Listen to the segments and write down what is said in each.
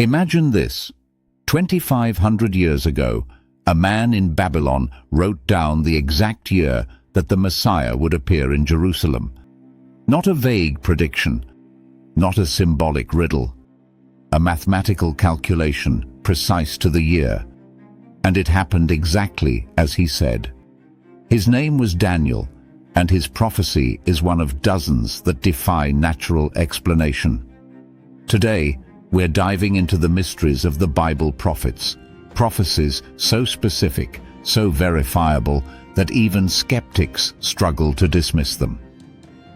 Imagine this. 2,500 years ago, a man in Babylon wrote down the exact year that the Messiah would appear in Jerusalem. Not a vague prediction, not a symbolic riddle, a mathematical calculation precise to the year. And it happened exactly as he said. His name was Daniel, and his prophecy is one of dozens that defy natural explanation. Today, we're diving into the mysteries of the Bible prophets, prophecies so specific, so verifiable, that even skeptics struggle to dismiss them.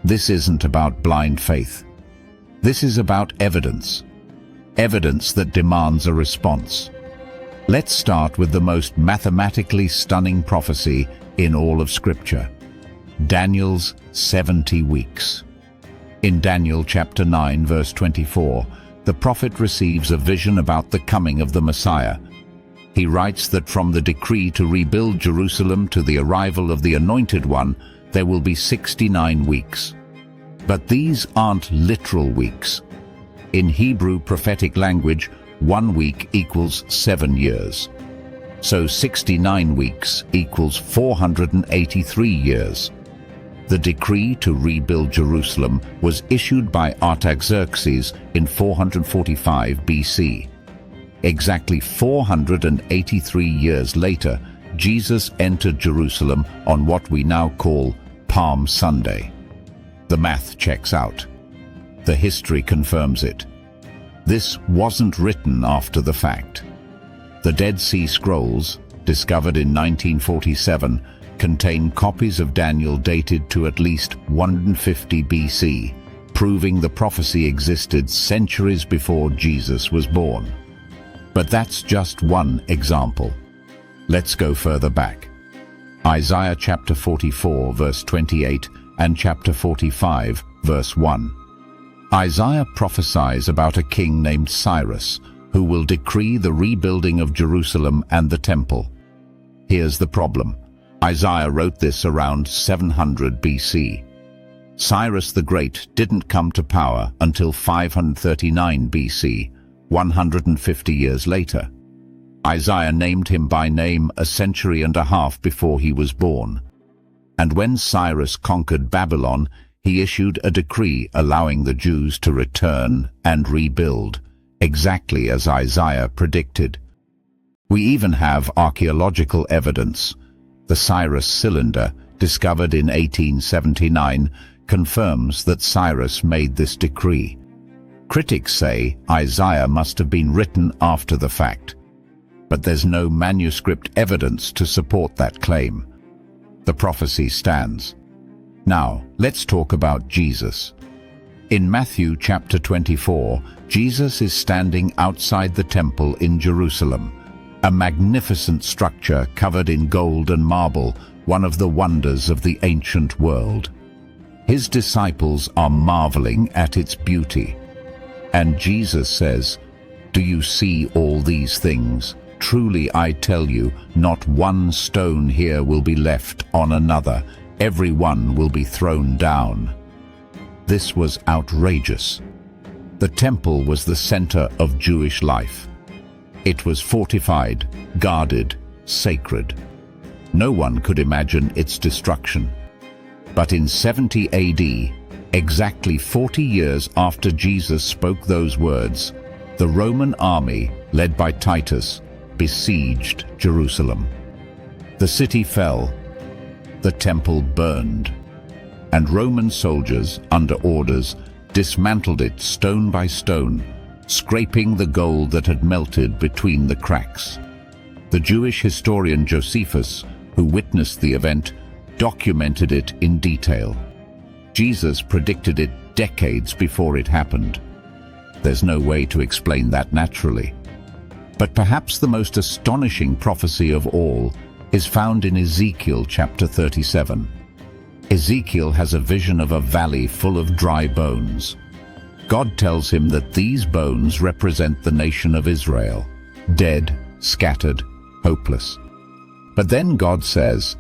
This isn't about blind faith. This is about evidence. Evidence that demands a response. Let's start with the most mathematically stunning prophecy in all of Scripture. Daniel's 70 weeks. In Daniel chapter 9, verse 24, the prophet receives a vision about the coming of the Messiah. He writes that from the decree to rebuild Jerusalem to the arrival of the Anointed One, there will be 69 weeks. But these aren't literal weeks. In Hebrew prophetic language, 1 week equals 7 years. So 69 weeks equals 483 years. The decree to rebuild Jerusalem was issued by Artaxerxes in 445 BC. Exactly 483 years later, Jesus entered Jerusalem on what we now call Palm Sunday. The math checks out. The history confirms it. This wasn't written after the fact. The Dead Sea Scrolls, discovered in 1947, contain copies of Daniel dated to at least 150 BC, proving the prophecy existed centuries before Jesus was born. But that's just one example. Let's go further back. Isaiah chapter 44, verse 28, and chapter 45, verse 1. Isaiah prophesies about a king named Cyrus, who will decree the rebuilding of Jerusalem and the temple. Here's the problem. Isaiah wrote this around 700 BC. Cyrus the Great didn't come to power until 539 BC, 150 years later. Isaiah named him by name a century and a half before he was born. And when Cyrus conquered Babylon, he issued a decree allowing the Jews to return and rebuild, exactly as Isaiah predicted. We even have archaeological evidence. The Cyrus Cylinder, discovered in 1879, confirms that Cyrus made this decree. Critics say Isaiah must have been written after the fact, but there's no manuscript evidence to support that claim. The prophecy stands. Now, let's talk about Jesus. In Matthew chapter 24, Jesus is standing outside the temple in Jerusalem, a magnificent structure covered in gold and marble, one of the wonders of the ancient world. His disciples are marveling at its beauty. And Jesus says, "Do you see all these things? Truly I tell you, not one stone here will be left on another. Every one will be thrown down." This was outrageous. The temple was the center of Jewish life. It was fortified, guarded, sacred. No one could imagine its destruction. But in 70 AD, exactly 40 years after Jesus spoke those words, the Roman army, led by Titus, besieged Jerusalem. The city fell, the temple burned, and Roman soldiers, under orders, dismantled it stone by stone, scraping the gold that had melted between the cracks. The Jewish historian Josephus, who witnessed the event, documented it in detail. Jesus predicted it decades before it happened. There's no way to explain that naturally. But perhaps the most astonishing prophecy of all is found in Ezekiel chapter 37. Ezekiel has a vision of a valley full of dry bones. God tells him that these bones represent the nation of Israel, dead, scattered, hopeless. But then God says,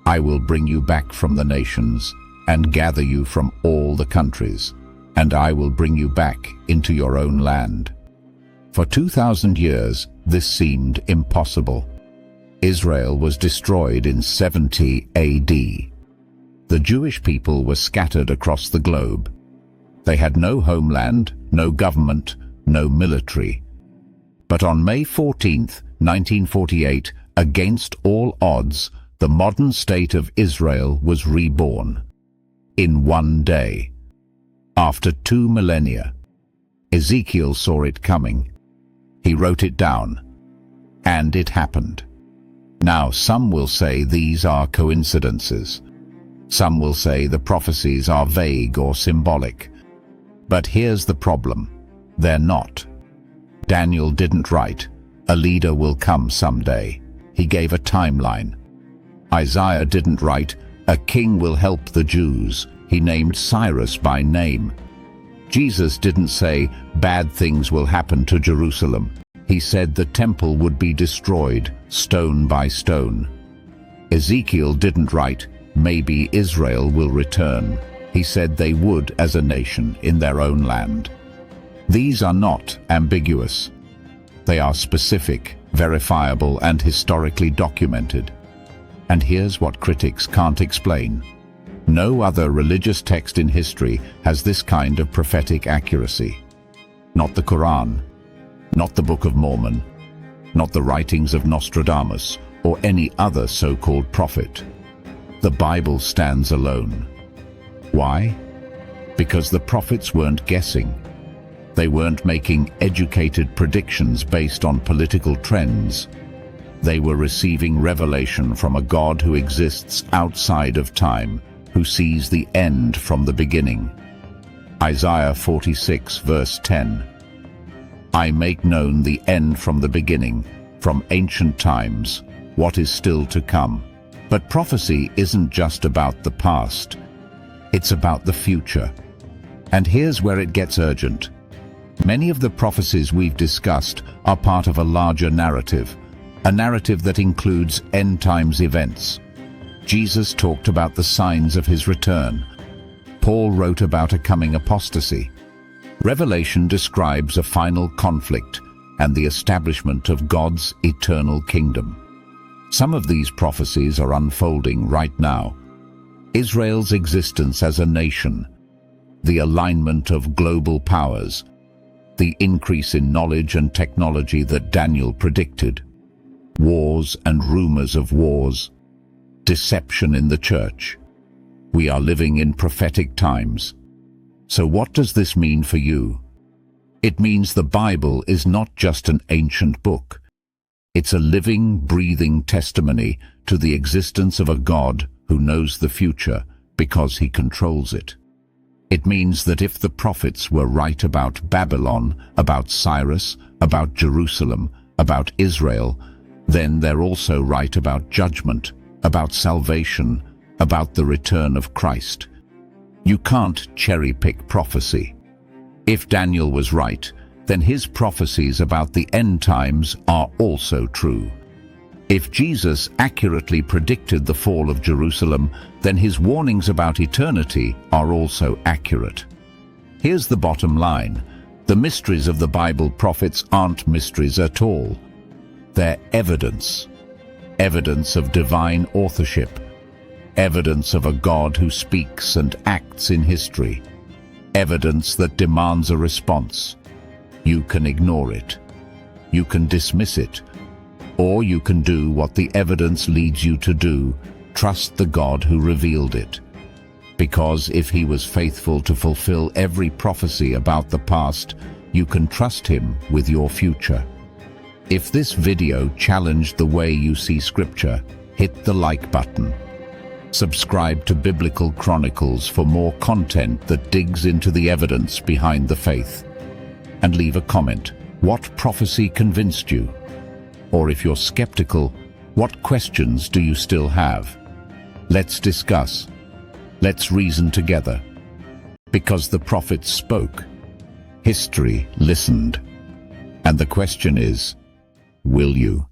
"I will bring you back from the nations and gather you from all the countries, and I will bring you back into your own land." For 2,000 years, this seemed impossible. Israel was destroyed in 70 AD. The Jewish people were scattered across the globe. They had no homeland, no government, no military. But on May 14, 1948, against all odds, the modern state of Israel was reborn. In one day. After 2 millennia. Ezekiel saw it coming. He wrote it down. And it happened. Now, some will say these are coincidences. Some will say the prophecies are vague or symbolic. But here's the problem. They're not. Daniel didn't write, "A leader will come someday." He gave a timeline. Isaiah didn't write, "A king will help the Jews." He named Cyrus by name. Jesus didn't say, "Bad things will happen to Jerusalem." He said the temple would be destroyed, stone by stone. Ezekiel didn't write, "Maybe Israel will return." He said they would as a nation in their own land. These are not ambiguous. They are specific, verifiable, and historically documented. And here's what critics can't explain. No other religious text in history has this kind of prophetic accuracy. Not the Quran, not the Book of Mormon, not the writings of Nostradamus or any other so-called prophet. The Bible stands alone. Why? Because the prophets weren't guessing. They weren't making educated predictions based on political trends. They were receiving revelation from a God who exists outside of time, who sees the end from the beginning. Isaiah 46 verse 10. I make known the end from the beginning, from ancient times, what is still to come. But prophecy isn't just about the past. It's about the future. And here's where it gets urgent. Many of the prophecies we've discussed are part of a larger narrative, a narrative that includes end times events. Jesus talked about the signs of his return. Paul wrote about a coming apostasy. Revelation describes a final conflict and the establishment of God's eternal kingdom. Some of these prophecies are unfolding right now. Israel's existence as a nation, the alignment of global powers, the increase in knowledge and technology that Daniel predicted, wars and rumors of wars, deception in the church. We are living in prophetic times. So what does this mean for you? It means the Bible is not just an ancient book. It's a living, breathing testimony to the existence of a God who knows the future because he controls it. It means that if the prophets were right about Babylon, about Cyrus, about Jerusalem, about Israel, then they're also right about judgment, about salvation, about the return of Christ. You can't cherry-pick prophecy. If Daniel was right, then his prophecies about the end times are also true. If Jesus accurately predicted the fall of Jerusalem, then his warnings about eternity are also accurate. Here's the bottom line. The mysteries of the Bible prophets aren't mysteries at all. They're evidence. Evidence of divine authorship. Evidence of a God who speaks and acts in history. Evidence that demands a response. You can ignore it. You can dismiss it. Or you can do what the evidence leads you to do, trust the God who revealed it. Because if he was faithful to fulfill every prophecy about the past, you can trust him with your future. If this video challenged the way you see Scripture, hit the like button. Subscribe to Biblical Chronicles for more content that digs into the evidence behind the faith. And leave a comment. What prophecy convinced you? Or if you're skeptical, what questions do you still have? Let's discuss. Let's reason together. Because the prophets spoke, history listened. And the question is, will you?